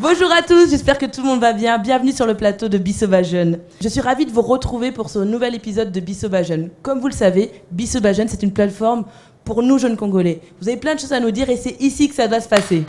Bonjour à tous, j'espère que tout le monde va bien. Bienvenue sur le plateau de Bissobajeune. Je suis ravie de vous retrouver pour ce nouvel épisode de Bissobajeune. Comme vous le savez, Bissobajeune, c'est une plateforme pour nous jeunes Congolais. Vous avez plein de choses à nous dire et c'est ici que ça doit se passer.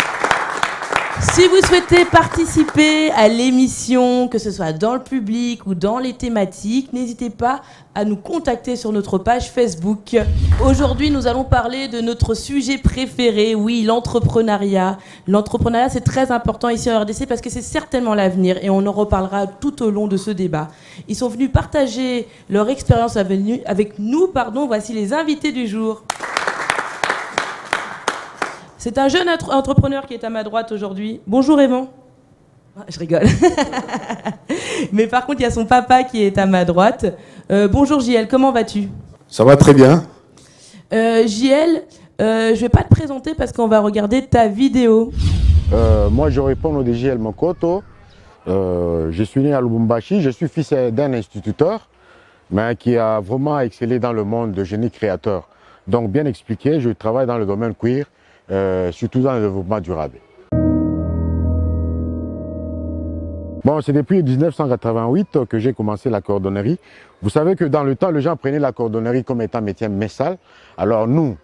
Si vous souhaitez participer à l'émission, que ce soit dans le public ou dans les thématiques, n'hésitez pas à nous contacter sur notre page Facebook. Aujourd'hui, nous allons parler de notre sujet préféré, oui, l'entrepreneuriat. L'entrepreneuriat, c'est très important ici en RDC parce que c'est certainement l'avenir et on en reparlera tout au long de ce débat. Ils sont venus partager leur expérience avec nous. Voici les invités du jour. C'est un jeune entrepreneur qui est à ma droite aujourd'hui. Bonjour Raymond. Je rigole. Mais par contre, il y a son papa qui est à ma droite. Bonjour JL, comment vas-tu? Ça va très bien. JL, je ne vais pas te présenter parce qu'on va regarder ta vidéo. Moi, je réponds au JL Mokoto. Je suis né à Lubumbashi. Je suis fils d'un instituteur, mais qui a vraiment excellé dans le monde de génie créateur. Donc, bien expliqué, je travaille dans le domaine queer. Surtout dans le développement durable. Bon, c'est depuis 1988 que j'ai commencé la cordonnerie. Vous savez que dans le temps, les gens prenaient la cordonnerie comme étant métier messal. Alors nous,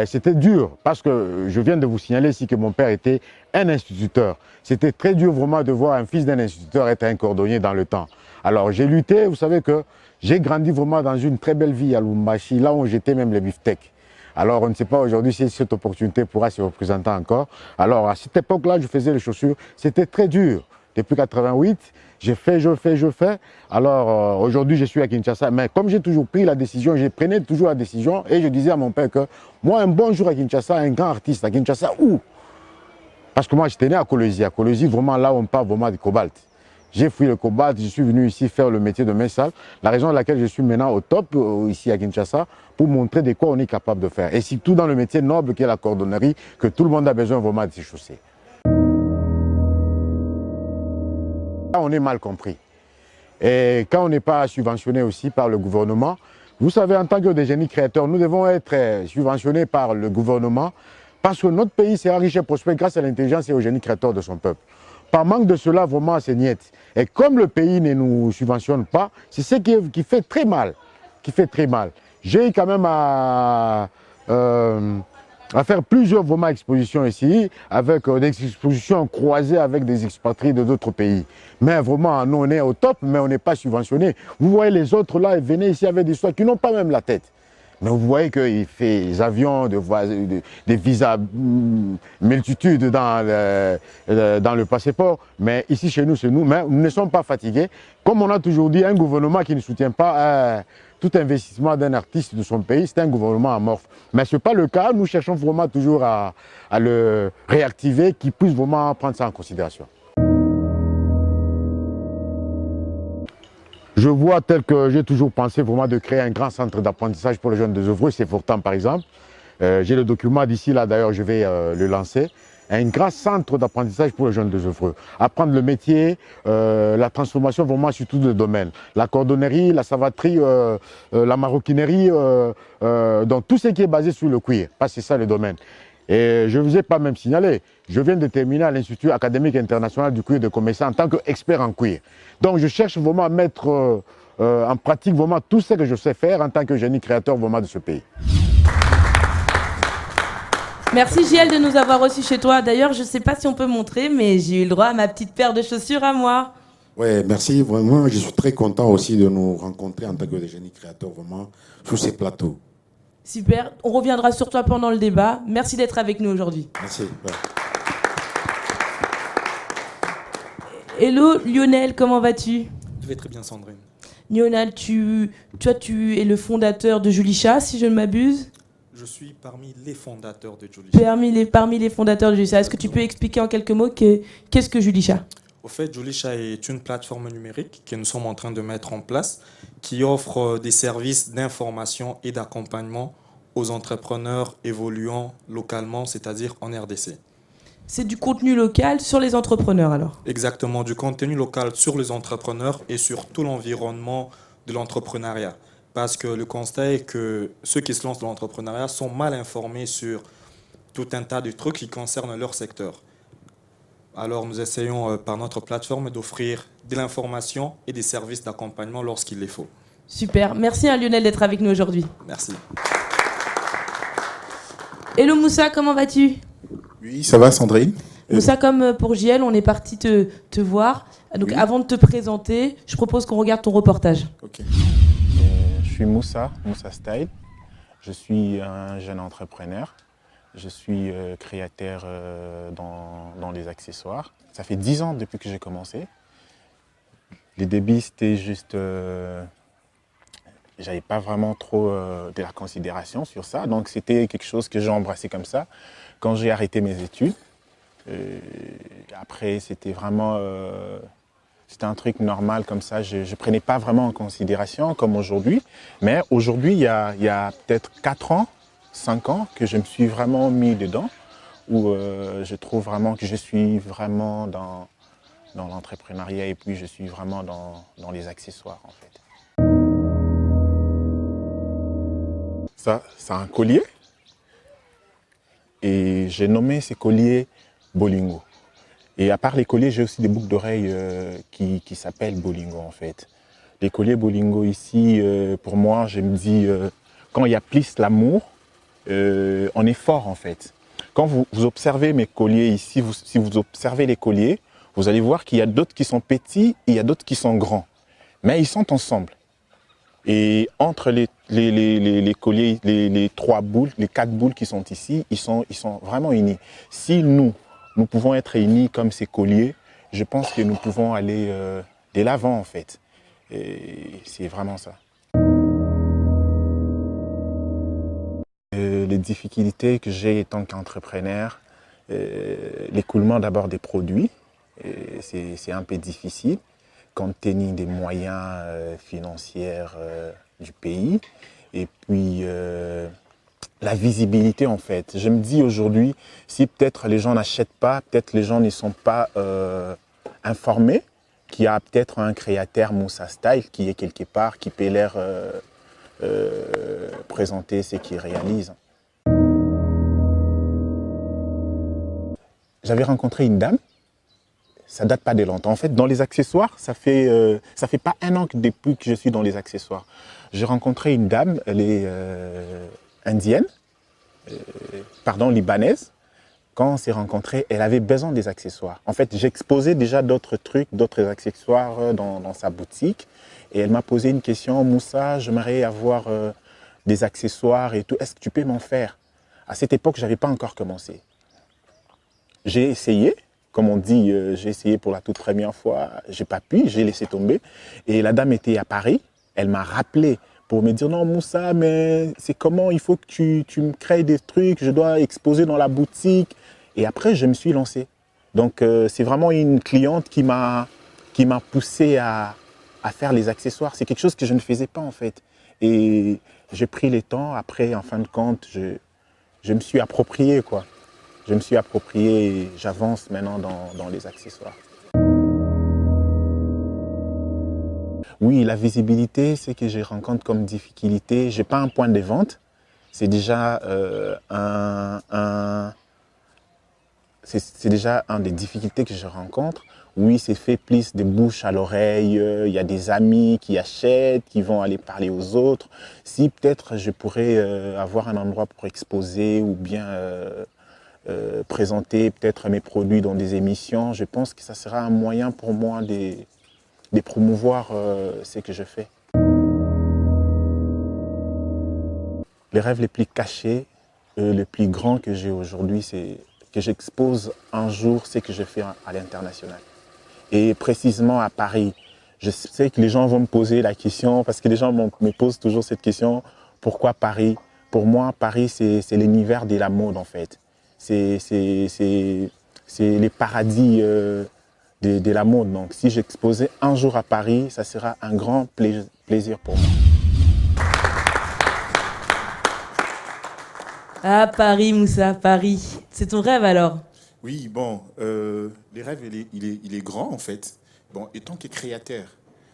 c'était dur parce que je viens de vous signaler ici que mon père était un instituteur. C'était très dur vraiment de voir un fils d'un instituteur être un cordonnier dans le temps. Alors j'ai lutté, vous savez que j'ai grandi vraiment dans une très belle vie à Lubumbashi, là où j'étais même les beefsteaks. Alors, on ne sait pas aujourd'hui si cette opportunité pourra se représenter encore. Alors, à cette époque-là, je faisais les chaussures. C'était très dur. Depuis 88, j'ai fait, je fais. Alors, aujourd'hui, je suis à Kinshasa. Mais comme j'ai toujours pris la décision, je prenais toujours la décision et je disais à mon père que moi, un bon jour à Kinshasa, un grand artiste à Kinshasa, où? Parce que moi, j'étais né à Kolwezi. À Kolwezi, vraiment là où on parle vraiment du cobalt. J'ai fui le cobalt, je suis venu ici faire le métier de messal. La raison pour laquelle je suis maintenant au top, ici à Kinshasa, pour montrer de quoi on est capable de faire. Et surtout dans le métier noble qui est la cordonnerie, que tout le monde a besoin vraiment de s'échausser. Là, on est mal compris. Et quand on n'est pas subventionné aussi par le gouvernement, vous savez, en tant que génie créateurs, nous devons être subventionnés par le gouvernement parce que notre pays sera riche et prospère grâce à l'intelligence et au génie créateur de son peuple. Par manque de cela, vraiment, c'est niet. Et comme le pays ne nous subventionne pas, c'est ce qui fait très mal. J'ai eu quand même à faire plusieurs vraiment expositions ici, avec des expositions croisées avec des expatriés de d'autres pays. Mais vraiment, nous, on est au top, mais on n'est pas subventionné. Vous voyez les autres là, ils venaient ici avec des histoires qui n'ont pas même la tête. Mais vous voyez qu'il fait des avions, des visas, multitudes dans le passeport. Mais ici, chez nous, c'est nous. Mais nous ne sommes pas fatigués. Comme on a toujours dit, un gouvernement qui ne soutient pas tout investissement d'un artiste de son pays, c'est un gouvernement amorphe. Mais ce n'est pas le cas. Nous cherchons vraiment toujours à le réactiver, qu'il puisse vraiment prendre ça en considération. Je vois tel que j'ai toujours pensé vraiment de créer un grand centre d'apprentissage pour les jeunes désœuvreux, c'est pourtant par exemple. J'ai le document d'ici là, d'ailleurs je vais le lancer. Un grand centre d'apprentissage pour les jeunes désœuvreux. Apprendre le métier, la transformation vraiment sur tous les domaines. La cordonnerie, la savaterie, la maroquinerie, donc tout ce qui est basé sur le cuir, parce que c'est ça le domaine. Et je ne vous ai pas même signalé, je viens de terminer à l'Institut académique international du cuir de Comessa en tant qu'expert en cuir. Donc je cherche vraiment à mettre en pratique vraiment tout ce que je sais faire en tant que génie créateur vraiment de ce pays. Merci JL de nous avoir reçus chez toi. D'ailleurs, je ne sais pas si on peut montrer, mais j'ai eu le droit à ma petite paire de chaussures à moi. Oui, merci. Vraiment, je suis très content aussi de nous rencontrer en tant que génie créateur vraiment sur ces plateaux. Super, on reviendra sur toi pendant le débat. Merci d'être avec nous aujourd'hui. Merci. Ouais. Hello Lionel, comment vas-tu? Je vais très bien Sandrine. Lionel, tu es le fondateur de Julisha, si je ne m'abuse? Je suis parmi les fondateurs de Julisha. Parmi les fondateurs de Julisha. Est-ce que tu peux expliquer en quelques mots qu'est-ce que Julisha? Au fait, Julisha est une plateforme numérique que nous sommes en train de mettre en place qui offre des services d'information et d'accompagnement aux entrepreneurs évoluant localement, c'est-à-dire en RDC. C'est du contenu local sur les entrepreneurs alors? Exactement, du contenu local sur les entrepreneurs et sur tout l'environnement de l'entrepreneuriat. Parce que le constat est que ceux qui se lancent dans l'entrepreneuriat sont mal informés sur tout un tas de trucs qui concernent leur secteur. Alors nous essayons par notre plateforme d'offrir de l'information et des services d'accompagnement lorsqu'il les faut. Super. Merci à Lionel d'être avec nous aujourd'hui. Merci. Hello Moussa, comment vas-tu? Oui, ça va Sandrine? Moussa, comme pour JL, on est parti te voir. Donc Oui. avant de te présenter, je propose qu'on regarde ton reportage. Ok. Je suis Moussa Style. Je suis un jeune entrepreneur. Je suis créateur dans les accessoires. Ça fait 10 ans depuis que j'ai commencé. Les débuts, c'était juste... j'avais pas vraiment trop de la considération sur ça. Donc c'était quelque chose que j'ai embrassé comme ça. Quand j'ai arrêté mes études, après c'était vraiment... c'était un truc normal comme ça, je ne prenais pas vraiment en considération comme aujourd'hui. Mais aujourd'hui, il y a peut-être 4 ans, 5 ans que je me suis vraiment mis dedans, où je trouve vraiment que je suis vraiment dans l'entrepreneuriat et puis je suis vraiment dans les accessoires en fait. Ça, c'est un collier et j'ai nommé ces colliers Bolingo. Et à part les colliers, j'ai aussi des boucles d'oreilles qui s'appellent Bolingo en fait. Les colliers Bolingo ici, pour moi, je me dis, quand il y a plus l'amour, on est fort en fait. Quand vous observez mes colliers ici, si vous observez les colliers, vous allez voir qu'il y a d'autres qui sont petits et il y a d'autres qui sont grands. Mais ils sont ensemble. Et entre les colliers, les 3 boules, les 4 boules qui sont ici, ils sont vraiment unis. Si nous pouvons être unis comme ces colliers, je pense que nous pouvons aller de l'avant en fait. Et c'est vraiment ça. Les difficultés que j'ai en tant qu'entrepreneur, l'écoulement d'abord des produits, c'est un peu difficile compte tenu des moyens financiers du pays. Et puis la visibilité en fait. Je me dis aujourd'hui, si peut-être les gens n'achètent pas, peut-être les gens ne sont pas informés, qu'il y a peut-être un créateur Moussa Style qui est quelque part, qui peut leur présenter ce qu'il réalise. J'avais rencontré une dame, ça date pas de longtemps. En fait, dans les accessoires, ça fait pas 1 an depuis que je suis dans les accessoires. J'ai rencontré une dame, elle est indienne, libanaise. Quand on s'est rencontrés, elle avait besoin des accessoires. En fait, j'exposais déjà d'autres trucs, d'autres accessoires dans sa boutique. Et elle m'a posé une question, Moussa, j'aimerais avoir des accessoires et tout. Est-ce que tu peux m'en faire? À cette époque, je n'avais pas encore commencé. J'ai essayé, comme on dit, j'ai essayé pour la toute première fois. J'ai pas pu, j'ai laissé tomber. Et la dame était à Paris. Elle m'a rappelé pour me dire non Moussa, mais c'est comment, il faut que tu me crées des trucs, je dois exposer dans la boutique. Et après, je me suis lancé. Donc, c'est vraiment une cliente qui m'a poussé à faire les accessoires. C'est quelque chose que je ne faisais pas en fait. Et j'ai pris le temps. Après, en fin de compte, je me suis approprié quoi. Je me suis approprié et j'avance maintenant dans les accessoires. Oui, la visibilité, c'est que je rencontre comme difficulté. Je n'ai pas un point de vente. C'est déjà c'est déjà une des difficultés que je rencontre. Oui, c'est fait plus de bouche à l'oreille. Il y a des amis qui achètent, qui vont aller parler aux autres. Si peut-être je pourrais avoir un endroit pour exposer ou bien présenter peut-être mes produits dans des émissions, je pense que ça sera un moyen pour moi de promouvoir ce que je fais. Les rêves les plus cachés, les plus grands que j'ai aujourd'hui, c'est que j'expose un jour ce que je fais à l'international. Et précisément à Paris. Je sais que les gens vont me poser la question, parce que les gens me posent toujours cette question, pourquoi Paris? Pour moi, Paris, c'est l'univers de la mode en fait. C'est les paradis de la mode. Donc si j'exposais un jour à Paris, ça sera un grand plaisir pour moi. Ah, Paris, Moussa, Paris. C'est ton rêve alors? Oui, bon, les rêves, il est grand en fait. Bon, étant que créateur,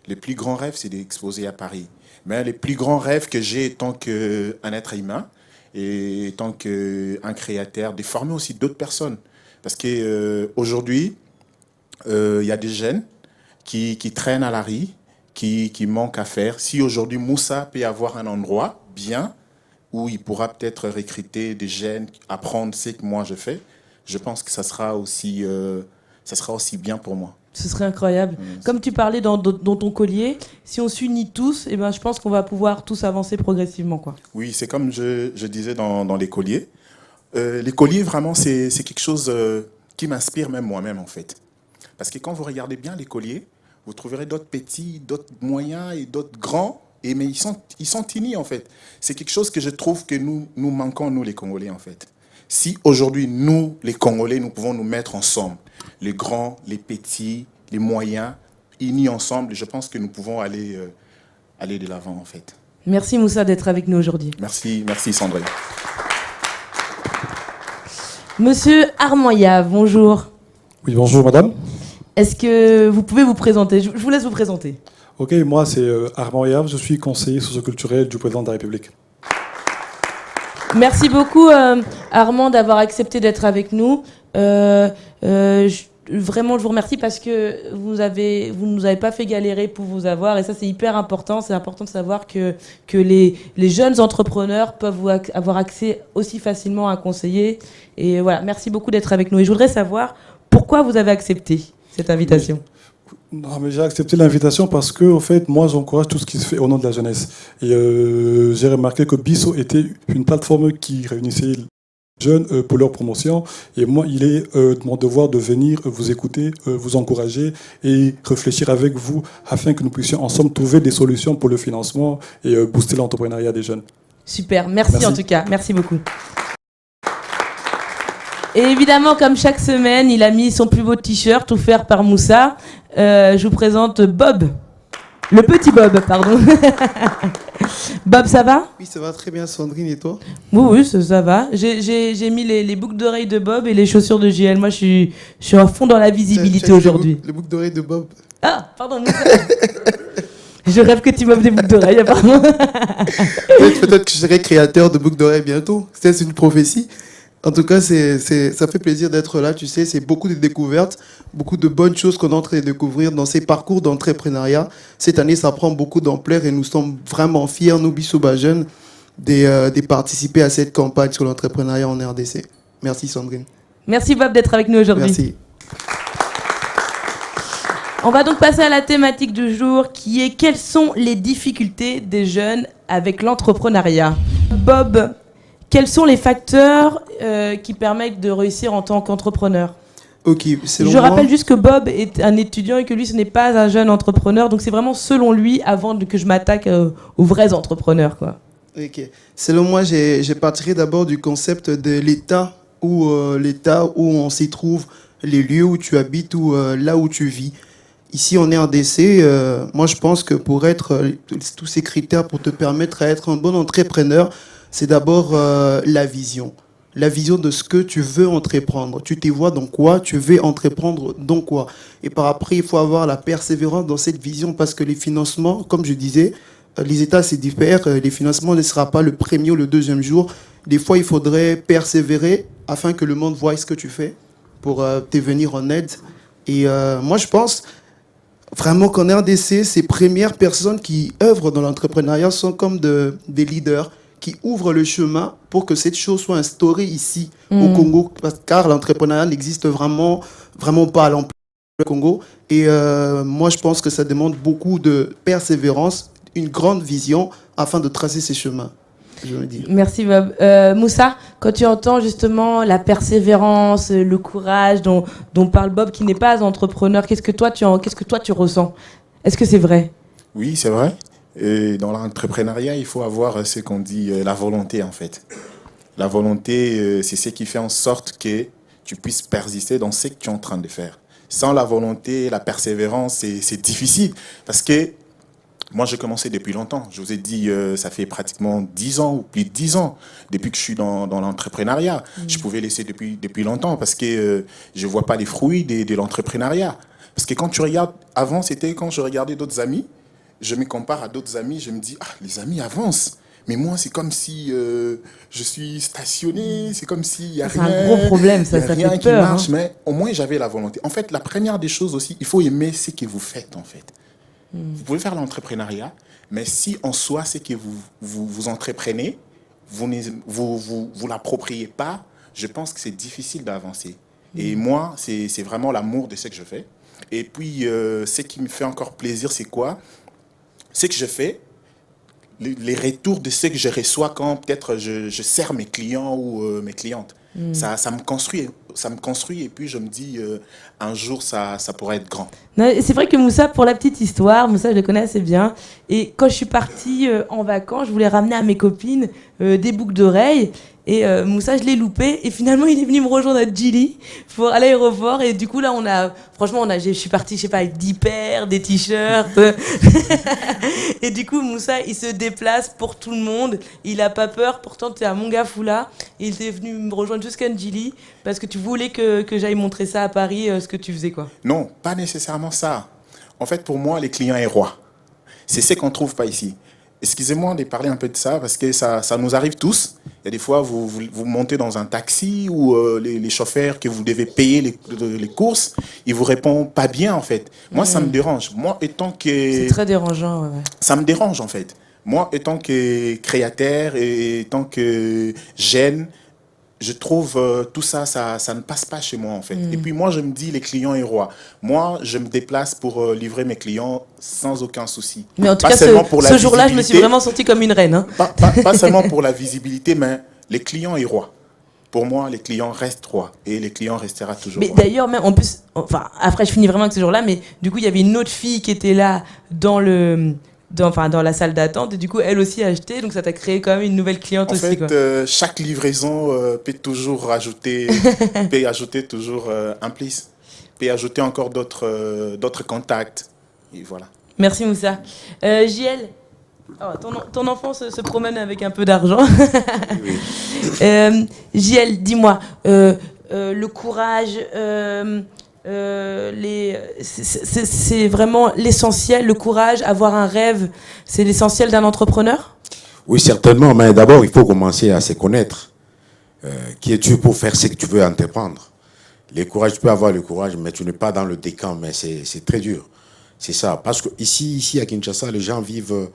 les plus grands rêves, c'est d'exposer à Paris. Mais les plus grands rêves que j'ai étant qu'un être humain et étant qu'un créateur, de former aussi d'autres personnes. Parce qu'aujourd'hui, Il y a des jeunes qui traînent à la rue, qui manquent à faire. Si aujourd'hui Moussa peut avoir un endroit bien où il pourra peut-être recruter des jeunes, apprendre ce que moi je fais, je pense que ça sera aussi bien pour moi. Ce serait incroyable. Comme tu parlais dans ton collier, si on s'unit tous, eh ben, je pense qu'on va pouvoir tous avancer progressivement, quoi. Oui, c'est comme je disais dans les colliers. Les colliers, vraiment, c'est quelque chose qui m'inspire même moi-même, en fait. Parce que quand vous regardez bien les colliers, vous trouverez d'autres petits, d'autres moyens et d'autres grands, mais ils sont unis, en fait. C'est quelque chose que je trouve que nous manquons, nous, les Congolais, en fait. Si aujourd'hui, nous, les Congolais, nous pouvons nous mettre ensemble, les grands, les petits, les moyens, unis ensemble, je pense que nous pouvons aller de l'avant, en fait. Merci Moussa d'être avec nous aujourd'hui. Merci Sandrine. Monsieur Armand-Yave, bonjour. Oui, bonjour madame. Est-ce que vous pouvez vous présenter? Je vous laisse vous présenter. Ok, moi c'est Armand Yave, je suis conseiller socioculturel du président de la République. Merci beaucoup Armand d'avoir accepté d'être avec nous. Vraiment, je vous remercie parce que vous nous avez pas fait galérer pour vous avoir, et ça c'est hyper important. C'est important de savoir que les jeunes entrepreneurs peuvent avoir accès aussi facilement à un conseiller. Et voilà, merci beaucoup d'être avec nous. Et je voudrais savoir pourquoi vous avez accepté cette invitation. Non, mais j'ai accepté l'invitation parce que, en fait, moi, j'encourage tout ce qui se fait au nom de la jeunesse. Et j'ai remarqué que Bisso était une plateforme qui réunissait les jeunes pour leur promotion. Et moi, il est de mon devoir de venir vous écouter, vous encourager et réfléchir avec vous afin que nous puissions ensemble trouver des solutions pour le financement et booster l'entrepreneuriat des jeunes. Super, merci en tout cas. Merci beaucoup. Et évidemment, comme chaque semaine, il a mis son plus beau t-shirt offert par Moussa. Je vous présente Bob. Le petit Bob, pardon. Bob, ça va? Oui, ça va très bien, Sandrine, et toi? Oui, ça va. J'ai mis les boucles d'oreilles de Bob et les chaussures de JL. Moi, je suis à fond dans la visibilité aujourd'hui. Les boucles d'oreilles de Bob. Ah, pardon, Moussa. Je rêve que tu m'offres des boucles d'oreilles, apparemment. Peut-être que je serai créateur de boucles d'oreilles bientôt. C'est une prophétie. En tout cas, ça fait plaisir d'être là. Tu sais, c'est beaucoup de découvertes, beaucoup de bonnes choses qu'on est en train de découvrir dans ces parcours d'entrepreneuriat. Cette année, ça prend beaucoup d'ampleur et nous sommes vraiment fiers, nous, Bissoba Jeunes, de participer à cette campagne sur l'entrepreneuriat en RDC. Merci, Sandrine. Merci, Bob, d'être avec nous aujourd'hui. Merci. On va donc passer à la thématique du jour qui est quelles sont les difficultés des jeunes avec l'entrepreneuriat. Bob, quels sont les facteurs qui permettent de réussir en tant qu'entrepreneur? Ok, je rappelle juste que Bob est un étudiant et que lui, ce n'est pas un jeune entrepreneur. Donc, c'est vraiment selon lui avant que je m'attaque aux vrais entrepreneurs, quoi. Ok. Selon moi, je partirai d'abord du concept de l'état où on s'y trouve, les lieux où tu habites ou là où tu vis. Ici, on est en DC. Moi, je pense que pour être tous ces critères pour te permettre d'être un bon entrepreneur, c'est d'abord la vision. La vision de ce que tu veux entreprendre. Tu te vois dans quoi, tu veux entreprendre dans quoi. Et par après, il faut avoir la persévérance dans cette vision parce que les financements, comme je disais, les États, c'est différent. Les financements ne sera pas le premier ou le deuxième jour. Des fois, il faudrait persévérer afin que le monde voie ce que tu fais pour te venir en aide. Et moi, je pense vraiment qu'en RDC, ces premières personnes qui œuvrent dans l'entrepreneuriat sont comme des leaders qui ouvrent le chemin pour que cette chose soit instaurée ici au Congo, car l'entrepreneuriat n'existe vraiment pas à l'emploi au Congo. Et moi, je pense que ça demande beaucoup de persévérance, une grande vision afin de tracer ces chemins. Je veux dire. Merci Bob. Moussa, quand tu entends justement la persévérance, le courage dont parle Bob, qui n'est pas entrepreneur, qu'est-ce que toi tu ressens? Est-ce que c'est vrai? Oui, c'est vrai. Et dans l'entrepreneuriat, il faut avoir ce qu'on dit la volonté, en fait. La volonté, c'est ce qui fait en sorte que tu puisses persister dans ce que tu es en train de faire. Sans la volonté, la persévérance, c'est difficile. Parce que moi, j'ai commencé depuis longtemps. Je vous ai dit, ça fait pratiquement 10 ans ou plus de 10 ans depuis que je suis dans l'entrepreneuriat. Je pouvais laisser depuis longtemps parce que je ne vois pas les fruits de l'entrepreneuriat. Parce que quand tu regardes, avant, c'était quand je regardais d'autres amis, je me compare à d'autres amis, je me dis, ah, les amis avancent. Mais moi, c'est comme si je suis stationné, c'est comme s'il n'y a C'est rien. un gros problème, ça, il y a ça rien fait qui peur. marche, mais au moins j'avais la volonté. En fait, la première des choses aussi, il faut aimer ce que vous faites, en fait. Vous pouvez faire l'entrepreneuriat, mais si en soi, ce que vous entreprenez, vous l'appropriez pas, je pense que c'est difficile d'avancer. Et moi, c'est vraiment l'amour de ce que je fais. Et puis, ce qui me fait encore plaisir, c'est quoi? C'est que je fais les retours de ce que je reçois quand peut-être je sers mes clients ou mes clientes. Ça me construit et puis je me dis un jour ça pourrait être grand. Non, c'est vrai que Moussa, pour la petite histoire, Moussa, je le connais assez bien. Et quand je suis partie en vacances, je voulais ramener à mes copines des boucles d'oreilles. Et Moussa, je l'ai loupé. Et finalement, il est venu me rejoindre à Djili pour à l'aéroport. Et du coup, là, je suis partie, je sais pas, avec 10 paires, des t-shirts. Et du coup, Moussa, il se déplace pour tout le monde. Il a pas peur. Pourtant, tu es à Mongafula. Et il est venu me rejoindre jusqu'à Djili parce que tu voulais que j'aille montrer ça à Paris, ce que tu faisais, quoi. Non, pas nécessairement ça. En fait, pour moi, les clients est roi. C'est ce qu'on ne trouve pas ici. Excusez-moi de parler un peu de ça, parce que ça nous arrive tous. Il y a des fois, vous montez dans un taxi où les chauffeurs que vous devez payer les courses, ils ne vous répondent pas bien, en fait. Moi, ça me dérange. Moi, étant que... C'est très dérangeant, ouais. Ça me dérange, en fait. Moi, étant que créateur et étant que jeune, je trouve tout ça ne passe pas chez moi, en fait. Et puis moi, je me dis, les clients est roi. Moi, je me déplace pour livrer mes clients sans aucun souci. Mais en tout Pas cas, seulement pour la ce jour-là, je me suis visibilité, vraiment sentie comme une reine. Hein. Pas seulement pour la visibilité, mais les clients est roi. Pour moi, les clients restent rois. Et les clients restera toujours Mais roi. d'ailleurs, même en plus, enfin, après, je finis vraiment avec ce jour-là, mais du coup, il y avait une autre fille qui était là dans la salle d'attente, et du coup, elle aussi a acheté, donc ça t'a créé quand même une nouvelle cliente En aussi. fait, Quoi. chaque livraison peut toujours ajouter toujours un plus, peut ajouter encore d'autres contacts. Et voilà. Merci Moussa. JL, ton enfant se promène avec un peu d'argent. JL, dis-moi, le courage, c'est vraiment l'essentiel, le courage, avoir un rêve, c'est l'essentiel d'un entrepreneur ? Oui, certainement, mais d'abord, il faut commencer à se connaître. Qui es-tu pour faire ce que tu veux entreprendre? Le courage, tu peux avoir le courage, mais tu n'es pas dans le décan, mais c'est très dur. C'est ça, parce que ici à Kinshasa, les gens vivent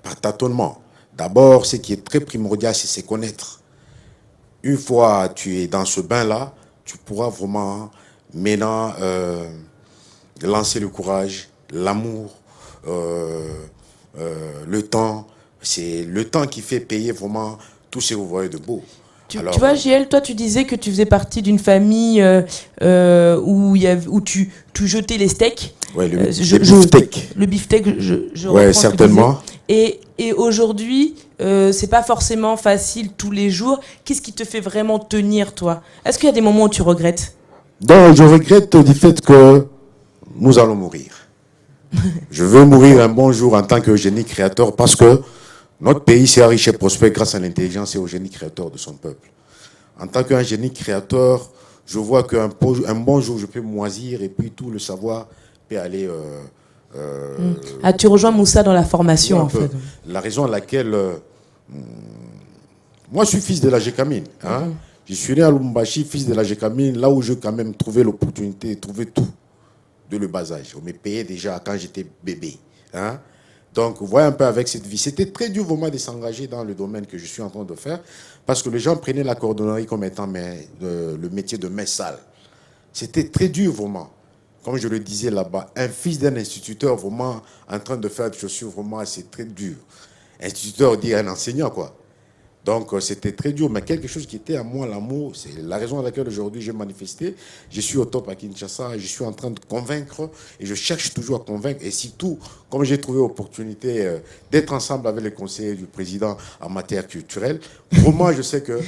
par tâtonnement. D'abord, ce qui est très primordial, c'est se connaître. Une fois tu es dans ce bain-là, tu pourras vraiment maintenant lancer le courage, l'amour, le temps. C'est le temps qui fait payer vraiment tout ce que vous voyez de beau. Tu vois, JL, toi, tu disais que tu faisais partie d'une famille où tu jetais les steaks. Oui, le beefsteak. Le beefsteak, je ouais, reprends certainement. Et aujourd'hui, c'est pas forcément facile tous les jours. Qu'est-ce qui te fait vraiment tenir, toi? Est-ce qu'il y a des moments où tu regrettes? Donc, je regrette du fait que nous allons mourir. Je veux mourir un bon jour en tant que génie créateur parce que notre pays s'est riche et prospère grâce à l'intelligence et au génie créateur de son peuple. En tant qu'un génie créateur, je vois qu'un bon jour, je peux moisir et puis tout le savoir peut aller... tu rejoins Moussa dans la formation, en fait. La raison à laquelle... moi, je suis fils de la Gécamine. Hein? Je suis né à Lubumbashi, fils de la Gécamine, là où j'ai quand même trouvé l'opportunité, trouvé tout de le bas âge. On me payait déjà quand j'étais bébé. Hein? Donc, vous voyez un peu avec cette vie. C'était très dur vraiment de s'engager dans le domaine que je suis en train de faire parce que les gens prenaient la cordonnerie comme étant le métier de main sale. C'était très dur vraiment. Comme je le disais là-bas, un fils d'un instituteur vraiment en train de faire des chaussures, vraiment, c'est très dur. Instituteur dit un enseignant, quoi. Donc, c'était très dur, mais quelque chose qui était à moi, l'amour, c'est la raison à laquelle aujourd'hui j'ai manifesté. Je suis au top à Kinshasa, je suis en train de convaincre et je cherche toujours à convaincre. Et surtout, comme j'ai trouvé l'opportunité d'être ensemble avec les conseillers du président en matière culturelle, vraiment, je sais que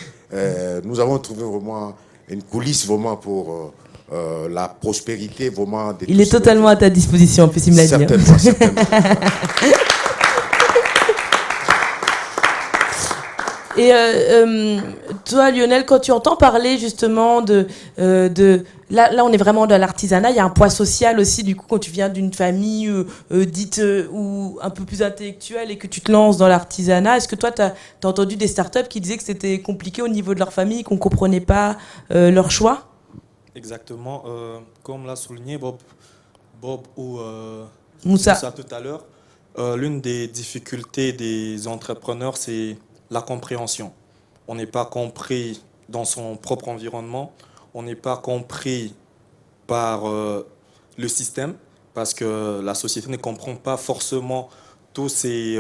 nous avons trouvé vraiment une coulisse vraiment pour la prospérité. Vraiment. Il est totalement à ta disposition, en plus, il me l'a dit. Certainement, certainement. Et toi, Lionel, quand tu entends parler justement de là, on est vraiment dans l'artisanat. Il y a un poids social aussi, du coup, quand tu viens d'une famille dite ou un peu plus intellectuelle et que tu te lances dans l'artisanat. Est-ce que toi, tu as entendu des startups qui disaient que c'était compliqué au niveau de leur famille, qu'on ne comprenait pas leur choix? Exactement. Comme l'a souligné Bob ou Moussa. Moussa tout à l'heure, l'une des difficultés des entrepreneurs, c'est la compréhension. On n'est pas compris dans son propre environnement, on n'est pas compris par le système, parce que la société ne comprend pas forcément tous ces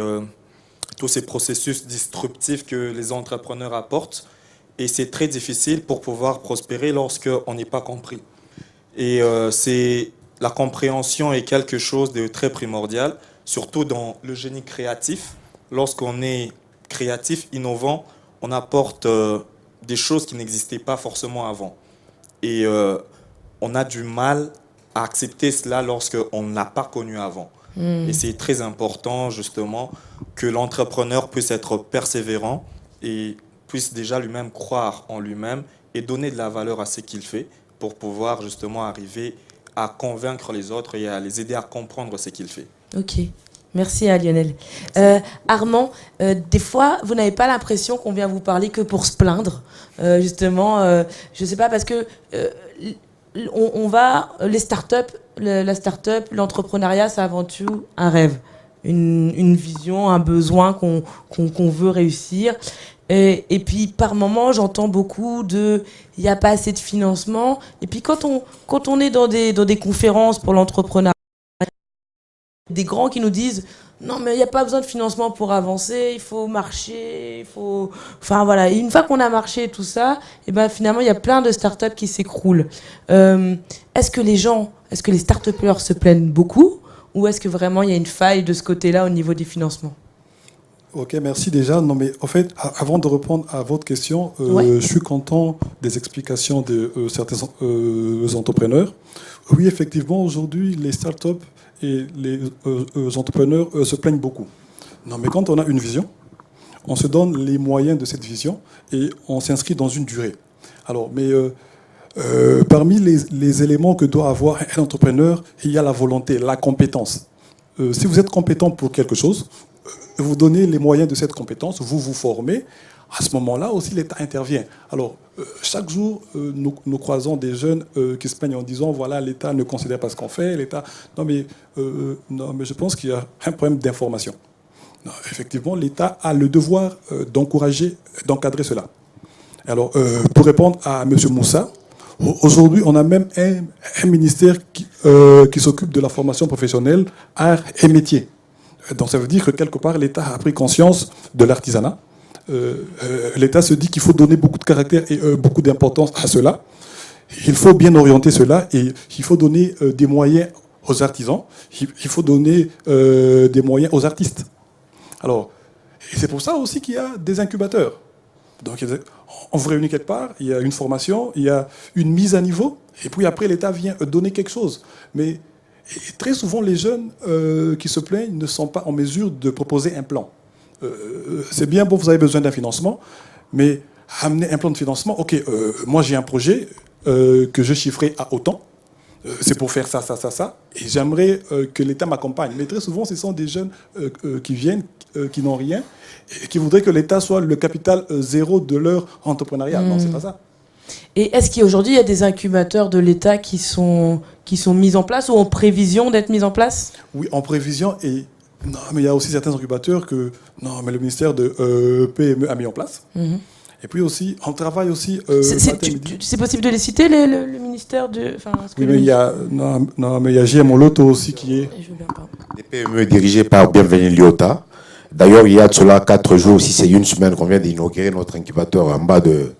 processus disruptifs que les entrepreneurs apportent. Et c'est très difficile pour pouvoir prospérer lorsqu'on n'est pas compris. Et la compréhension est quelque chose de très primordial, surtout dans le génie créatif. Lorsqu'on est créatif, innovant, on apporte des choses qui n'existaient pas forcément avant. Et on a du mal à accepter cela lorsqu'on ne l'a pas connu avant. Et c'est très important, justement, que l'entrepreneur puisse être persévérant et puisse déjà lui-même croire en lui-même et donner de la valeur à ce qu'il fait pour pouvoir, justement, arriver à convaincre les autres et à les aider à comprendre ce qu'il fait. Ok. Merci à Lionel. Armand, des fois, vous n'avez pas l'impression qu'on vient vous parler que pour se plaindre. Justement, je ne sais pas, parce que les startups, la startup, l'entrepreneuriat, c'est avant tout un rêve, une vision, un besoin qu'on veut réussir. Et puis, par moments, j'entends beaucoup il n'y a pas assez de financement. Et puis, quand on est dans des conférences pour l'entrepreneuriat, des grands qui nous disent non, mais il n'y a pas besoin de financement pour avancer, il faut marcher, enfin voilà. Et une fois qu'on a marché tout ça, et ben finalement il y a plein de startups qui s'écroulent. Est-ce que les startupeurs se plaignent beaucoup, ou est-ce que vraiment il y a une faille de ce côté-là au niveau des financements? Ok, merci déjà. Non, mais en fait, avant de répondre à votre question, je suis content des explications de certains entrepreneurs. Oui, effectivement, aujourd'hui, les startups et les entrepreneurs se plaignent beaucoup. Non, mais quand on a une vision, on se donne les moyens de cette vision et on s'inscrit dans une durée. Alors, mais parmi les éléments que doit avoir un entrepreneur, il y a la volonté, la compétence. Si vous êtes compétent pour quelque chose, vous donnez les moyens de cette compétence, vous vous formez. À ce moment-là aussi, l'État intervient. Alors, chaque jour, nous croisons des jeunes qui se plaignent en disant, voilà, l'État ne considère pas ce qu'on fait, l'État... Non, mais je pense qu'il y a un problème d'information. Effectivement, l'État a le devoir d'encourager, d'encadrer cela. Alors, pour répondre à M. Moussa, aujourd'hui, on a même un ministère qui s'occupe de la formation professionnelle, arts et métiers. Donc, ça veut dire que quelque part, l'État a pris conscience de l'artisanat. L'État se dit qu'il faut donner beaucoup de caractère et beaucoup d'importance à cela. Il faut bien orienter cela et il faut donner des moyens aux artisans. Il faut donner des moyens aux artistes. Alors, et c'est pour ça aussi qu'il y a des incubateurs. Donc, on vous réunit quelque part, il y a une formation, il y a une mise à niveau, et puis après, l'État vient donner quelque chose. Mais très souvent, les jeunes qui se plaignent ne sont pas en mesure de proposer un plan. C'est bien, bon, vous avez besoin d'un financement, mais amener un plan de financement, ok, moi j'ai un projet que je chiffrais à autant, c'est pour faire ça, ça, ça, ça, et j'aimerais que l'État m'accompagne. Mais très souvent, ce sont des jeunes qui viennent, qui n'ont rien, et qui voudraient que l'État soit le capital zéro de leur entrepreneuriat. Non, c'est pas ça. Et est-ce qu'aujourd'hui, il y a des incubateurs de l'État qui sont mis en place ou en prévision d'être mis en place? Oui, en prévision, et non, mais il y a aussi certains incubateurs que le ministère de PME a mis en place. Et puis aussi, on travaille aussi... c'est possible de les citer, le ministère de... Oui, mais il y a JM Loto aussi qui est... Des PME dirigées par Bienvenue Liota. D'ailleurs, il y a de cela 4 jours, si c'est une semaine qu'on vient d'inaugurer notre incubateur en bas de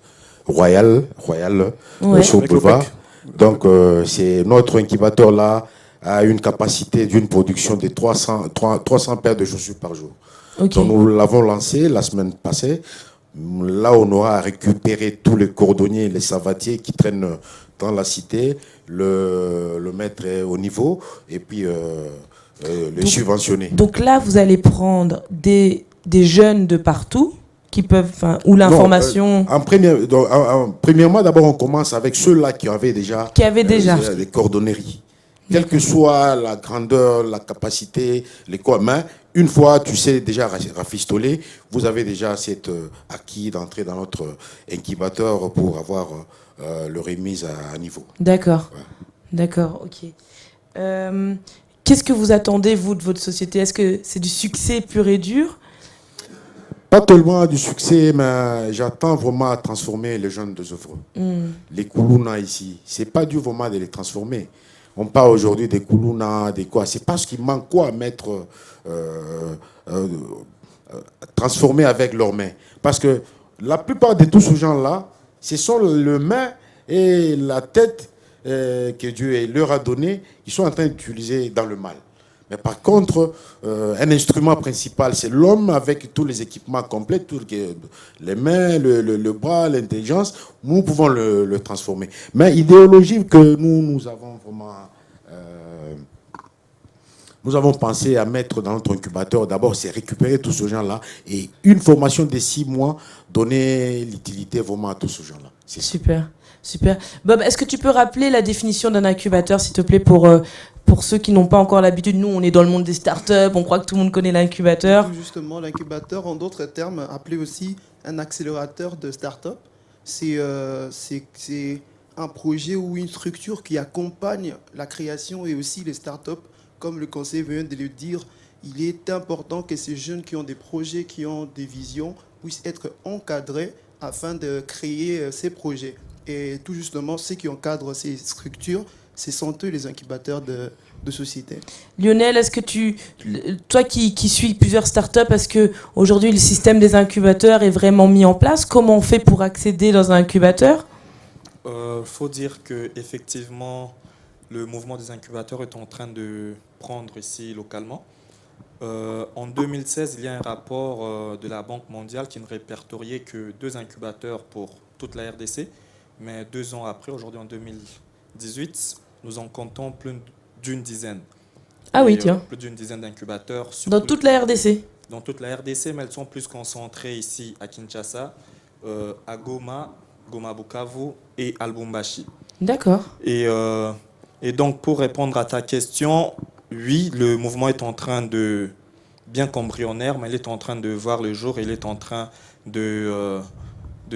Royal sur le boulevard. Donc, c'est notre incubateur là a une capacité d'une production de 300 paires de chaussures par jour. Okay. Donc, nous l'avons lancé la semaine passée. Là, on aura récupéré tous les cordonniers, les savatiers qui traînent dans la cité, le mettre au niveau et puis les subventionner. Donc là, vous allez prendre des jeunes de partout qui peuvent, ou l'information Premièrement, d'abord, on commence avec ceux-là qui avaient déjà des cordonneries. Quelle que soit la grandeur, la capacité, les corps, mais une fois tu sais déjà rafistoler, vous avez déjà cet acquis d'entrer dans notre incubateur pour avoir le remise à niveau. D'accord. Ouais. D'accord, ok. Qu'est-ce que vous attendez, vous, de votre société? Est-ce que c'est du succès pur et dur? Pas tellement du succès, mais j'attends vraiment à transformer les jeunes de Zofre. Les Koulouna ici, c'est pas dur vraiment de les transformer. On parle aujourd'hui des Koulouna, des quoi. C'est parce qu'il manque quoi à mettre, transformer avec leurs mains. Parce que la plupart de tous ces gens-là, ce sont les mains et la tête que Dieu leur a donné, ils sont en train d'utiliser dans le mal. Mais par contre, un instrument principal, c'est l'homme avec tous les équipements complets, les mains, le bras, l'intelligence. Nous pouvons le transformer. Mais l'idéologie que nous avons vraiment... nous avons pensé à mettre dans notre incubateur, d'abord, c'est récupérer tous ces gens-là et une formation de 6 mois, donner l'utilité vraiment à tous ces gens-là. Super, super. Bob, est-ce que tu peux rappeler la définition d'un incubateur, s'il te plaît, pour ceux qui n'ont pas encore l'habitude? Nous, on est dans le monde des startups, on croit que tout le monde connaît l'incubateur. Justement, l'incubateur, en d'autres termes, appelé aussi un accélérateur de start-up, c'est un projet ou une structure qui accompagne la création et aussi les start-up. Comme le conseiller vient de le dire, il est important que ces jeunes qui ont des projets, qui ont des visions, puissent être encadrés afin de créer ces projets. Et tout justement, ceux qui encadrent ces structures, ce sont eux les incubateurs de sociétés. Lionel, est-ce que toi qui suis plusieurs startups, est-ce qu'aujourd'hui le système des incubateurs est vraiment mis en place? Comment on fait pour accéder dans un incubateur? Faut dire qu'effectivement, le mouvement des incubateurs est en train de prendre ici localement. En 2016, il y a un rapport de la Banque mondiale qui ne répertoriait que 2 incubateurs pour toute la RDC. Mais 2 ans après, aujourd'hui en 2018, nous en comptons plus d'une dizaine. Ah oui, tiens. Plus d'une dizaine d'incubateurs. Dans toute la RDC? Dans toute la RDC, mais elles sont plus concentrées ici à Kinshasa, à Goma, Bukavu et à Lubumbashi. D'accord. Et donc, pour répondre à ta question, oui, le mouvement est en train de, bien qu'embryonnaire, mais il est en train de voir le jour et il est en train de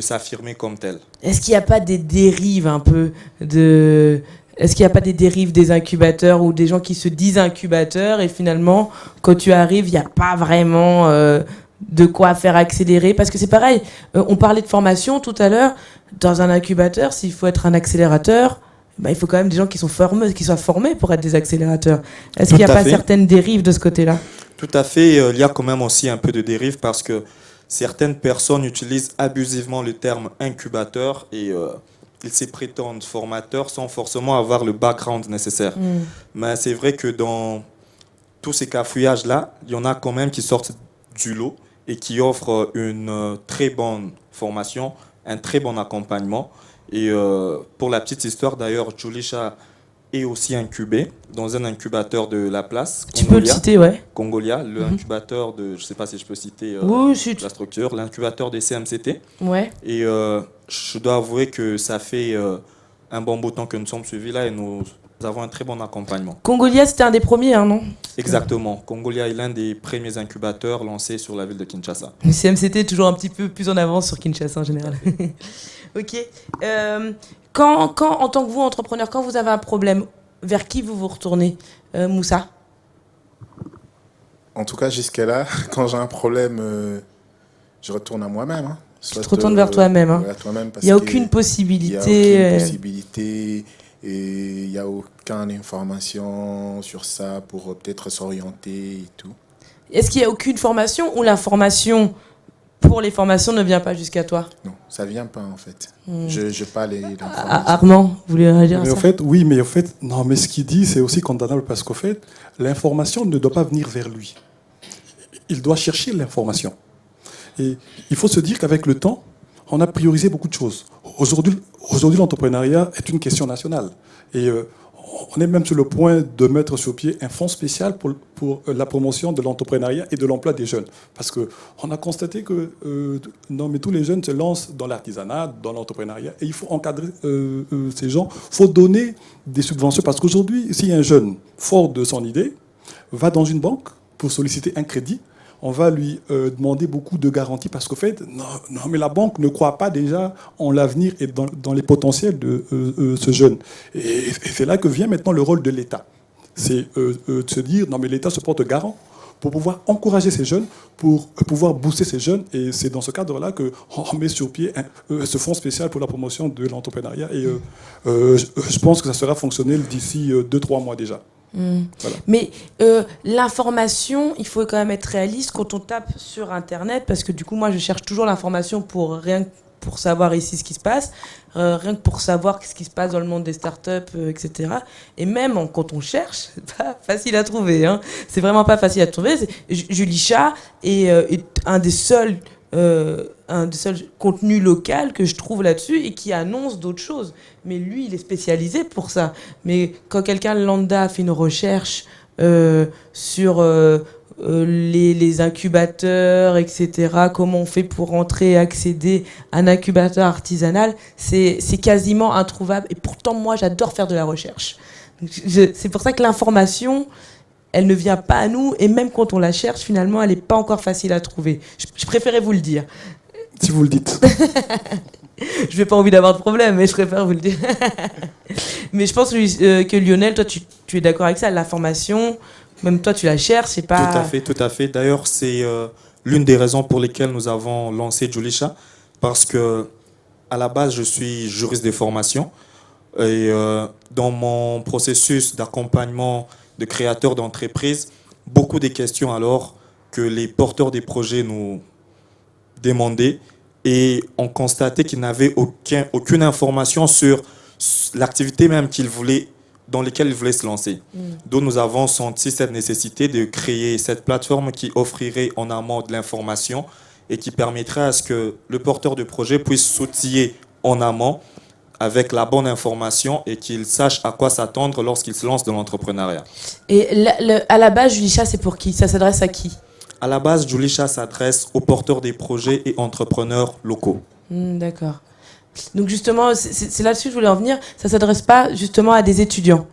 s'affirmer comme tel. Est-ce qu'il n'y a pas des dérives un peu Est-ce qu'il n'y a pas des dérives des incubateurs ou des gens qui se disent incubateurs et finalement, quand tu arrives, il n'y a pas vraiment de quoi faire accélérer? Parce que c'est pareil, on parlait de formation tout à l'heure. Dans un incubateur, s'il faut être un accélérateur, il faut quand même des gens qui soient formés pour être des accélérateurs. Est-ce qu'il n'y a pas certaines dérives de ce côté-là? Tout à fait. Il y a quand même aussi un peu de dérive parce que certaines personnes utilisent abusivement le terme incubateur et ils se prétendent formateurs sans forcément avoir le background nécessaire. Mais c'est vrai que dans tous ces cafouillages-là, il y en a quand même qui sortent du lot et qui offrent une très bonne formation, un très bon accompagnement. Et pour la petite histoire, d'ailleurs, Julisha est aussi incubé dans un incubateur de la place. Tu peux le citer, ouais. Congolia, le incubateur de, je ne sais pas si je peux citer la structure, l'incubateur des CMCT. Ouais. Et je dois avouer que ça fait un bon bout de temps que nous sommes suivis là et nous avons un très bon accompagnement. Congolia, c'était un des premiers, hein, non? Exactement. Congolia est l'un des premiers incubateurs lancés sur la ville de Kinshasa. Le CMCT est toujours un petit peu plus en avance sur Kinshasa en général. Ok. Quand, en tant que vous, entrepreneur, quand vous avez un problème, vers qui vous vous retournez, Moussa? En tout cas, jusque-là, quand j'ai un problème, je retourne à moi-même. Hein. Tu te retournes vers toi-même. Hein. Il n'y a aucune possibilité. Il n'y a aucune possibilité et il n'y a aucune information sur ça pour peut-être s'orienter et tout. Est-ce qu'il n'y a aucune formation ou l'information pour les formations ne vient pas jusqu'à toi? Non, ça ne vient pas en fait. Je parle l'information. Armand, vous voulez réagir à ça? En fait, oui, mais en fait, non, mais ce qu'il dit, c'est aussi condamnable parce qu'en fait, l'information ne doit pas venir vers lui. Il doit chercher l'information. Et il faut se dire qu'avec le temps, on a priorisé beaucoup de choses. Aujourd'hui, l'entrepreneuriat est une question nationale. Et On est même sur le point de mettre sur pied un fonds spécial pour la promotion de l'entrepreneuriat et de l'emploi des jeunes. Parce qu'on a constaté que non, mais tous les jeunes se lancent dans l'artisanat, dans l'entrepreneuriat, et il faut encadrer ces gens. Il faut donner des subventions. Parce qu'aujourd'hui, si un jeune, fort de son idée, va dans une banque pour solliciter un crédit, on va lui demander beaucoup de garanties parce qu'au fait, non, mais la banque ne croit pas déjà en l'avenir et dans les potentiels de ce jeune. Et c'est là que vient maintenant le rôle de l'État. C'est de se dire, non, mais l'État se porte garant pour pouvoir encourager ces jeunes, pour pouvoir booster ces jeunes. Et c'est dans ce cadre-là qu'on met sur pied ce fonds spécial pour la promotion de l'entrepreneuriat. Et je pense que ça sera fonctionnel d'ici 2-3 mois déjà. Voilà. Mais l'information, il faut quand même être réaliste quand on tape sur Internet, parce que du coup, moi, je cherche toujours l'information pour rien que pour savoir ici ce qui se passe, rien que pour savoir ce qui se passe dans le monde des startups, etc. Et même quand on cherche, c'est pas facile à trouver. Hein. C'est vraiment pas facile à trouver. Julie Chat est un des seuls contenus locaux que je trouve là-dessus et qui annonce d'autres choses. Mais lui, il est spécialisé pour ça. Mais quand quelqu'un lambda fait une recherche sur les incubateurs, etc., comment on fait pour entrer et accéder à un incubateur artisanal, c'est quasiment introuvable. Et pourtant, moi, j'adore faire de la recherche. C'est pour ça que l'information, elle ne vient pas à nous, et même quand on la cherche, finalement, elle n'est pas encore facile à trouver. Je préférais vous le dire. Si vous le dites. Je n'ai pas envie d'avoir de problème, mais je préfère vous le dire. Mais je pense que Lionel, toi, tu es d'accord avec ça, l'information, même toi, tu la cherches, c'est pas... Tout à fait. D'ailleurs, c'est l'une des raisons pour lesquelles nous avons lancé Julisha, parce que à la base, je suis juriste de formation, et dans mon processus d'accompagnement de créateurs d'entreprises, beaucoup des questions alors que les porteurs des projets nous demandaient, et on constatait qu'ils n'avaient aucune information sur l'activité même dans laquelle ils voulaient se lancer. Donc nous avons senti cette nécessité de créer cette plateforme qui offrirait en amont de l'information et qui permettrait à ce que le porteur de projet puisse s'outiller en amont avec la bonne information et qu'il sache à quoi s'attendre lorsqu'il se lance dans l'entrepreneuriat. Et à la base, Julisha, c'est pour qui? Ça s'adresse à qui? À la base, Julisha s'adresse aux porteurs des projets et entrepreneurs locaux. D'accord. Donc justement, c'est là-dessus que je voulais en venir. Ça ne s'adresse pas justement à des étudiants.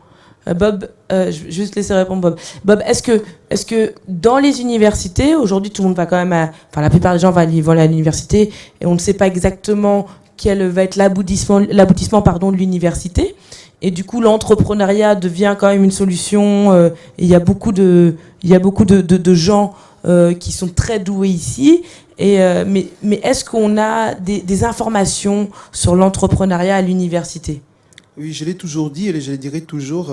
Bob, je vais juste laisser répondre Bob. Bob, est-ce que dans les universités, aujourd'hui tout le monde va quand même la plupart des gens vont aller à l'université et on ne sait pas exactement quel va être l'aboutissement de l'université. Et du coup, l'entrepreneuriat devient quand même une solution. Et il y a beaucoup de gens qui sont très doués ici. Mais est-ce qu'on a des informations sur l'entrepreneuriat à l'université? Oui, je l'ai toujours dit et je le dirai toujours.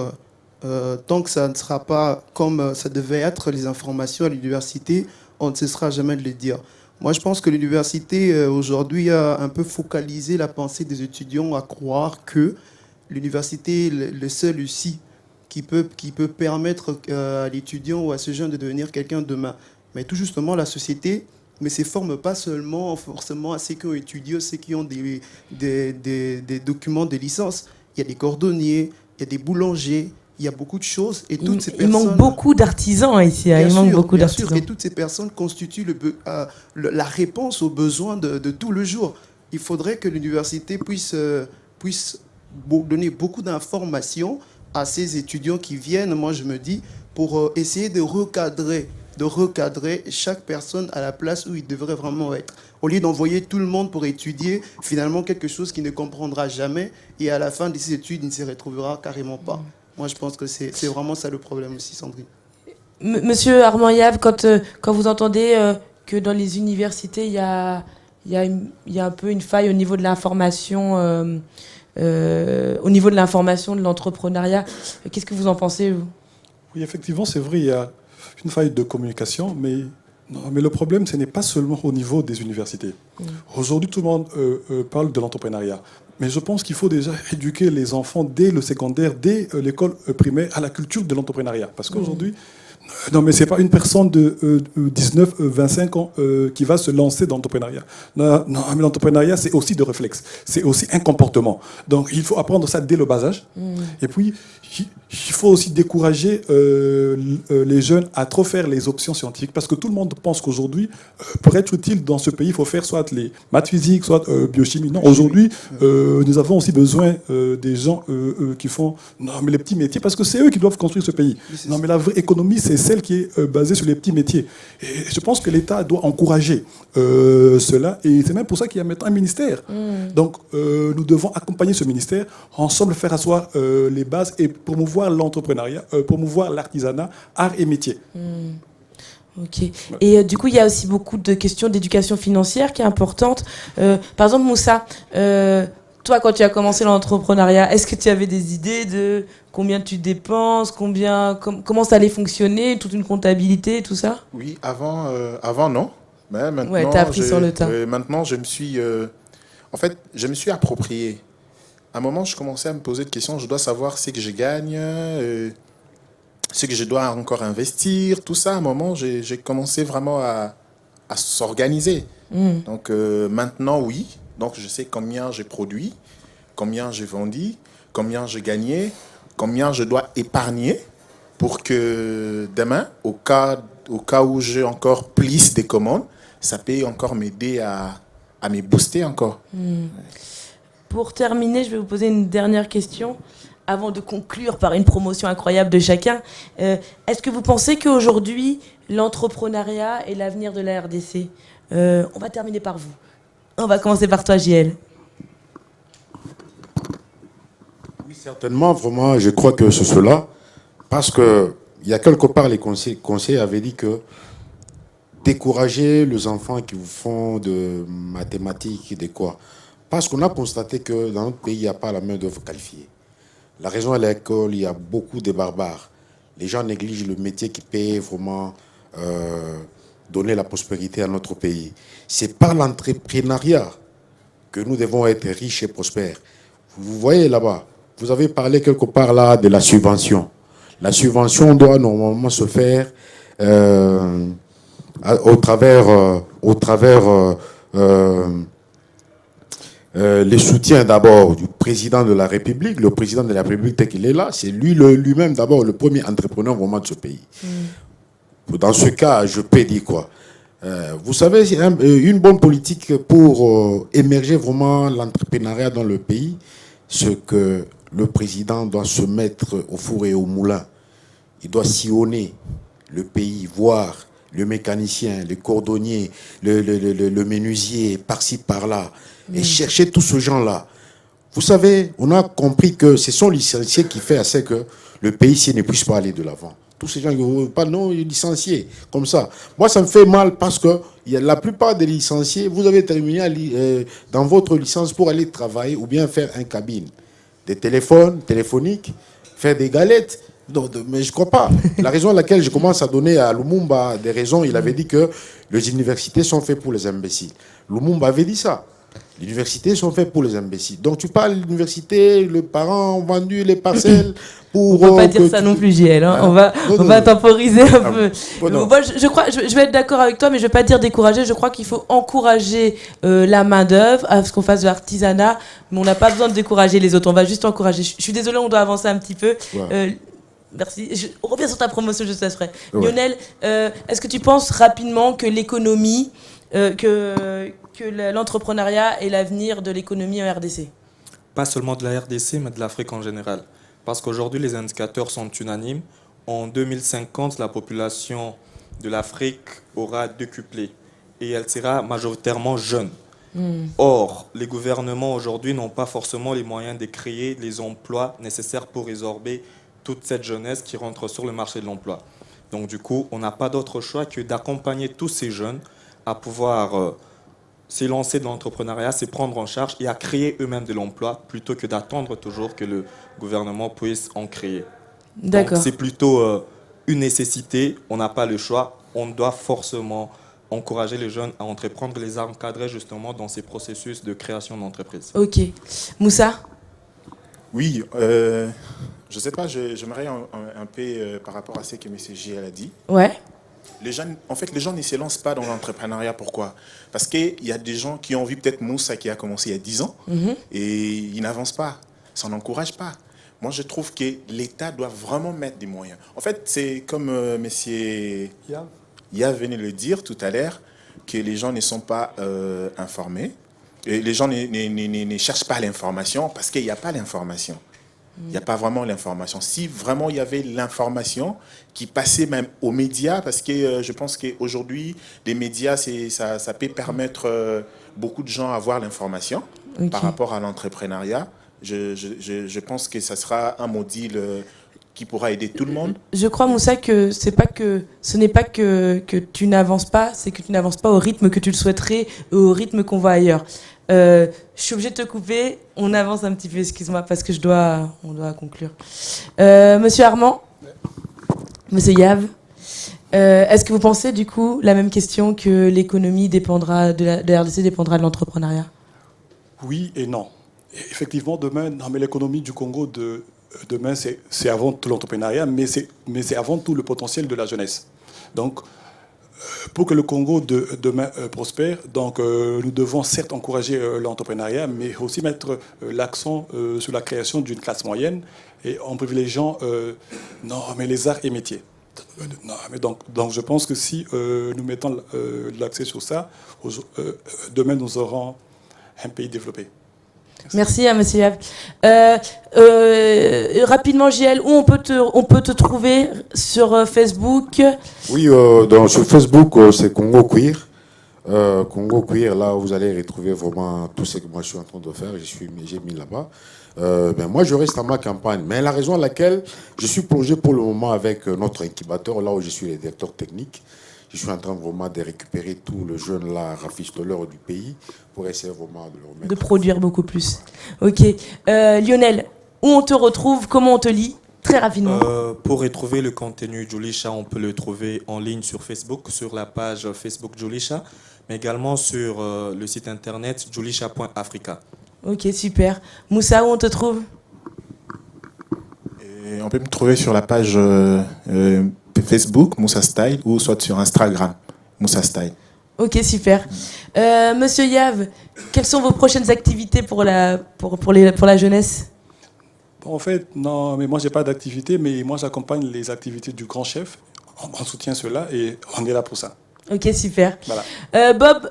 Tant que ça ne sera pas comme ça devait être, les informations à l'université, on ne cessera jamais de le dire. Moi, je pense que l'université, aujourd'hui, a un peu focalisé la pensée des étudiants à croire que l'université est le seul ici qui peut permettre à l'étudiant ou à ce jeune de devenir quelqu'un demain. Mais tout justement, la société ne se forme pas seulement forcément à ceux qui ont étudié, ceux qui ont des documents de licence. Il y a des cordonniers, il y a des boulangers, il y a beaucoup de choses. Et toutes ces personnes... Il manque beaucoup d'artisans ici. Il manque beaucoup d'artisans. Et toutes ces personnes constituent la réponse aux besoins de tout le jour. Il faudrait que l'université puisse donner beaucoup d'informations à ces étudiants qui viennent, moi je me dis, pour essayer de recadrer chaque personne à la place où il devrait vraiment être. Au lieu d'envoyer tout le monde pour étudier finalement quelque chose qu'il ne comprendra jamais et à la fin de ces études, il ne se retrouvera carrément pas. Moi, je pense que c'est vraiment ça le problème aussi, Sandrine. Monsieur Armand Yave, quand vous entendez que dans les universités, il y a un peu une faille au niveau de l'information, de l'entrepreneuriat, qu'est-ce que vous en pensez, vous? Oui, effectivement, c'est vrai, il y a une faille de communication, mais le problème, ce n'est pas seulement au niveau des universités. Aujourd'hui, tout le monde parle de l'entrepreneuriat. Mais je pense qu'il faut déjà éduquer les enfants dès le secondaire, dès l'école primaire, à la culture de l'entrepreneuriat. Parce qu'aujourd'hui, Non, mais ce n'est pas une personne de 19, 25 ans qui va se lancer dans l'entrepreneuriat. Non, non, mais l'entrepreneuriat, c'est aussi de réflexe. C'est aussi un comportement. Donc, il faut apprendre ça dès le bas âge. Et puis, il faut aussi décourager les jeunes à trop faire les options scientifiques. Parce que tout le monde pense qu'aujourd'hui, pour être utile dans ce pays, il faut faire soit les maths physiques, soit biochimie. Non, aujourd'hui, nous avons aussi besoin des gens qui font mais les petits métiers, parce que c'est eux qui doivent construire ce pays. Non, mais la vraie économie, c'est celle qui est basée sur les petits métiers. Et je pense que l'État doit encourager cela. Et c'est même pour ça qu'il y a maintenant un ministère. Donc, nous devons accompagner ce ministère, ensemble faire asseoir les bases et promouvoir l'entrepreneuriat, promouvoir l'artisanat, art et métier. Ok. Et du coup, il y a aussi beaucoup de questions d'éducation financière qui est importante. Par exemple, Moussa, toi, quand tu as commencé l'entrepreneuriat, est-ce que tu avais des idées de combien tu dépenses, comment ça allait fonctionner, toute une comptabilité, tout ça? Oui, avant non. Mais maintenant, Ouais, t'as appris sur le tas. Maintenant, je me suis approprié. À un moment, je commençais à me poser des questions. Je dois savoir ce que je gagne, ce que je dois encore investir, tout ça. À un moment, j'ai commencé vraiment à s'organiser. Donc maintenant, oui. Donc je sais combien j'ai produit, combien j'ai vendu, combien j'ai gagné, combien je dois épargner pour que demain, au cas où j'ai encore plus de commandes, ça peut encore m'aider à me booster encore. Pour terminer, je vais vous poser une dernière question avant de conclure par une promotion incroyable de chacun. Est-ce que vous pensez qu'aujourd'hui, l'entrepreneuriat est l'avenir de la RDC? On va terminer par vous. On va commencer par toi, JL. Oui, certainement, vraiment, je crois que c'est cela. Parce qu'il y a quelque part, les conseillers avaient dit que décourager les enfants qui vous font de mathématiques et de quoi. Parce qu'on a constaté que dans notre pays, il n'y a pas la main-d'œuvre qualifiée. La raison à l'école, il y a beaucoup de barbares. Les gens négligent le métier qui paye vraiment donner la prospérité à notre pays. C'est par l'entrepreneuriat que nous devons être riches et prospères. Vous voyez là-bas, vous avez parlé quelque part là de la subvention. La subvention doit normalement se faire au travers les soutiens d'abord du président de la République. Le président de la République, tel qu'il est là, c'est lui-même d'abord le premier entrepreneur vraiment de ce pays. Dans ce cas, je peux dire quoi? Vous savez, une bonne politique pour émerger vraiment l'entrepreneuriat dans le pays, c'est que le président doit se mettre au four et au moulin. Il doit sillonner le pays, voir le mécanicien, le cordonnier, le menuisier, par-ci, par-là, et chercher tous ces gens-là. Vous savez, on a compris que ce sont les licenciés qui font à ce que le pays ici ne puisse pas aller de l'avant. Tous ces gens qui ne veulent pas non licenciés, comme ça. Moi, ça me fait mal parce que la plupart des licenciés, vous avez terminé dans votre licence pour aller travailler ou bien faire un cabine. Des téléphones, téléphoniques, faire des galettes. Donc, mais je ne crois pas. La raison à laquelle je commence à donner à Lumumba des raisons, il avait dit que les universités sont faites pour les imbéciles. Lumumba avait dit ça. Les universités sont faites pour les imbéciles. Donc tu parles de l'université, les parents ont vendu les parcelles pour... On ne peut pas dire ça non plus, JL. Hein. On va temporiser un peu. Moi, je vais être d'accord avec toi, mais je ne vais pas dire décourager. Je crois qu'il faut encourager la main-d'œuvre à ce qu'on fasse de l'artisanat, mais on n'a pas besoin de décourager les autres. On va juste encourager. Je suis désolée, on doit avancer un petit peu. Ouais. Merci. On revient sur ta promotion juste après. Ouais. Lionel, est-ce que tu penses rapidement que l'économie... que l'entrepreneuriat est l'avenir de l'économie en RDC? Pas seulement de la RDC, mais de l'Afrique en général. Parce qu'aujourd'hui, les indicateurs sont unanimes. En 2050, la population de l'Afrique aura décuplé. Et elle sera majoritairement jeune. Or, les gouvernements aujourd'hui n'ont pas forcément les moyens de créer les emplois nécessaires pour résorber toute cette jeunesse qui rentre sur le marché de l'emploi. Donc du coup, on n'a pas d'autre choix que d'accompagner tous ces jeunes à pouvoir... s'élancer dans l'entrepreneuriat, c'est prendre en charge et à créer eux-mêmes de l'emploi plutôt que d'attendre toujours que le gouvernement puisse en créer. D'accord. Donc c'est plutôt une nécessité, on n'a pas le choix, on doit forcément encourager les jeunes à entreprendre, les encadrer justement dans ces processus de création d'entreprise. Ok. Moussa? Oui, Je ne sais pas, j'aimerais un peu par rapport à ce que M. JL a dit. Ouais. Les gens ne se lancent pas dans l'entrepreneuriat. Pourquoi? Parce qu'il y a des gens qui ont vu peut-être Moussa qui a commencé il y a 10 ans et ils n'avancent pas. Ça n'encourage pas. Moi, je trouve que l'État doit vraiment mettre des moyens. En fait, c'est comme M. Yav venait de le dire tout à l'heure, que les gens ne sont pas informés. Et les gens ne cherchent pas l'information parce qu'il n'y a pas l'information. Il n'y a pas vraiment l'information. Si vraiment il y avait l'information qui passait même aux médias, parce que je pense qu'aujourd'hui, les médias, ça peut permettre beaucoup de gens à avoir l'information par rapport à l'entrepreneuriat. Je pense que ça sera un module qui pourra aider tout le monde. Je crois, Moussa, que ce n'est pas que tu n'avances pas, c'est que tu n'avances pas au rythme que tu le souhaiterais, au rythme qu'on voit ailleurs. Je suis obligée de te couper. On avance un petit peu, excuse-moi, parce que on doit conclure. Monsieur Armand, Monsieur Yav, est-ce que vous pensez du coup la même question, que l'économie dépendra de la RDC dépendra de l'entrepreneuriat? Oui et non. Et effectivement, demain, l'économie du Congo demain, c'est avant tout l'entrepreneuriat, mais c'est avant tout le potentiel de la jeunesse. Donc, pour que le Congo demain prospère, donc, nous devons certes encourager l'entrepreneuriat, mais aussi mettre l'accent sur la création d'une classe moyenne et en privilégiant les arts et métiers. Donc je pense que si nous mettons l'accent sur ça, demain nous aurons un pays développé. Merci à Monsieur Yav. Rapidement, JL, où on peut te trouver sur Facebook? Oui, donc sur Facebook, c'est Congo Queer. Congo Queer, là, vous allez retrouver vraiment tout ce que moi je suis en train de faire. J'ai mis là-bas. Moi, je reste à ma campagne. Mais la raison à laquelle je suis plongé pour le moment avec notre incubateur, là où je suis le directeur technique, je suis en train vraiment de récupérer tout le jeune là, rafistoleur du pays pour essayer vraiment de le remettre. De produire beaucoup plus. Ok. Lionel, où on te retrouve? Comment on te lit? Très rapidement. Pour retrouver le contenu Julisha, on peut le trouver en ligne sur Facebook, sur la page Facebook Julisha, mais également sur le site internet julisha.africa. Ok, super. Moussa, où on te trouve? Et on peut me trouver sur la page Facebook, Moussa Style, ou soit sur Instagram, Moussa Style. Ok, super. Monsieur Yav, quelles sont vos prochaines activités pour la jeunesse? En fait, non, mais moi, je n'ai pas d'activité, mais moi, j'accompagne les activités du grand chef. On soutient cela et on est là pour ça. Ok, super. Voilà. Bob,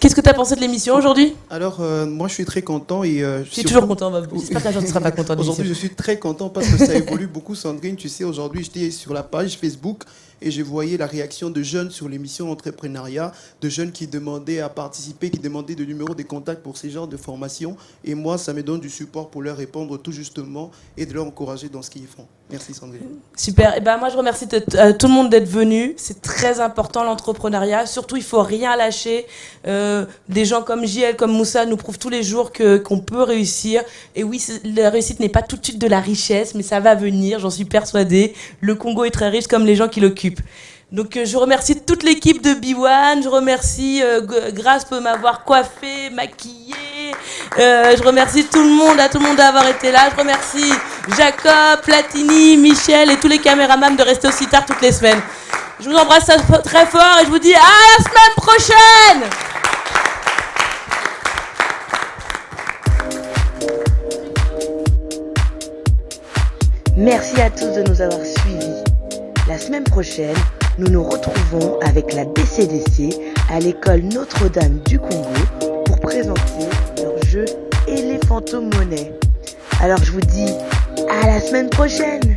qu'est-ce que tu as pensé de l'émission aujourd'hui? Alors, moi, je suis très content. Et, je suis toujours content, Bob. J'espère qu'un jour, tu ne seras pas content de l'émission. Aujourd'hui, je suis très content parce que ça évolue beaucoup, Sandrine. Tu sais, aujourd'hui, j'étais sur la page Facebook et je voyais la réaction de jeunes sur l'émission Entrepreneuriat, de jeunes qui demandaient à participer, qui demandaient de numéros de contact pour ces genres de formations. Et moi, ça me donne du support pour leur répondre tout justement et de leur encourager dans ce qu'ils font. Merci, Sandrine. Super. Et moi, je remercie tout le monde d'être venu. C'est très important, l'entrepreneuriat. Surtout, il ne faut rien lâcher. Des gens comme JL, comme Moussa nous prouvent tous les jours qu'on peut réussir. Et oui, la réussite n'est pas tout de suite de la richesse, mais ça va venir, j'en suis persuadée. Le Congo est très riche comme les gens qui l'occupent. Donc je remercie toute l'équipe de B1, je remercie Grace pour m'avoir coiffée, maquillée, je remercie tout le monde d'avoir été là, je remercie Jacob, Platini, Michel et tous les caméramans de rester aussi tard toutes les semaines. Je vous embrasse très fort et je vous dis à la semaine prochaine. Merci à tous de nous avoir suivis. La semaine prochaine, nous nous retrouvons avec la BCDC à l'école Notre-Dame du Congo pour présenter leur jeu Éléphanto-Monnaie. Alors je vous dis à la semaine prochaine.